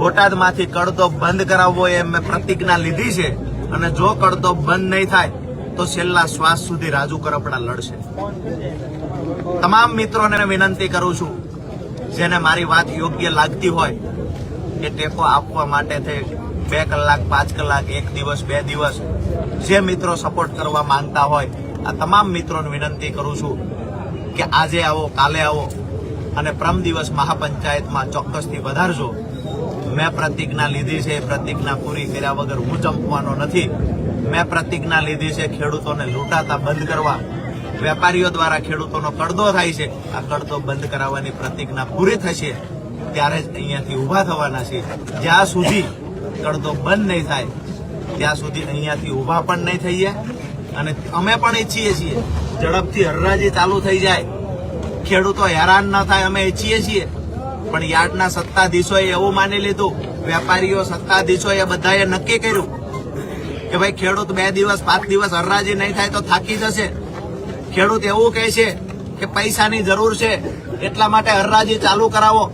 બોટાદમાંથી કડતો બંધ કરાવવો એ મેં પ્રતિજ્ઞા લીધી છે અને જો કડતો બંધ નહીં થાય તો છેલ્લા શ્વાસ સુધી રાજુ કરપડા લડશે. તમામ મિત્રોને વિનંતી કરું છું, જેને મારી વાત યોગ્ય લાગતી હોય એ ટેકો આપવા માટે 2 કલાક 5 કલાક 1 દિવસ 2 દિવસ જે મિત્રો સપોર્ટ કરવા માંગતા હોય આ તમામ મિત્રોને વિનંતી કરું છું કે આજે આવો, કાલે આવો અને પ્રમ દિવસ મહાપંચાયતમાં ચોક્કસથી વધારજો. મેં પ્રતિજ્ઞા લીધી છે, પ્રતિજ્ઞા પૂરી કર્યા વગર હું ચંપવાનો નથી. મેં પ્રતિજ્ઞા લીધી છે ખેડૂતોને લૂંટાતા બંધ કરવા. વેપારીઓ દ્વારા ખેડૂતોનો કડદો થાય છે, આ કડદો બંધ કરાવવાની પ્રતિજ્ઞા પૂરી થશે ત્યારે જ અહીંયાથી ઉભા થવાના છે. જ્યાં સુધી કડદો બંધ નહીં થાય ત્યાં સુધી અહીંયાથી ઉભા પણ નહીં થઈએ. અને અમે પણ ઈચ્છીએ છીએ ઝડપથી હરરાજી ચાલુ થઈ જાય, ખેડૂતો હેરાન ન થાય, અમે ઈચ્છીએ છીએ. પણ યાર્ડના સત્તાધીશોએ એવું માની લીધું, વેપારીઓ સત્તાધીશોએ બધાએ નક્કી કર્યું કે ભાઈ ખેડૂત 2 દિવસ 5 દિવસ હરરાજી નહીં થાય તો થાકી જશે. ખેડૂત એવું કહે છે કે પૈસાની જરૂર છે એટલા માટે હરરાજી ચાલુ કરાવો.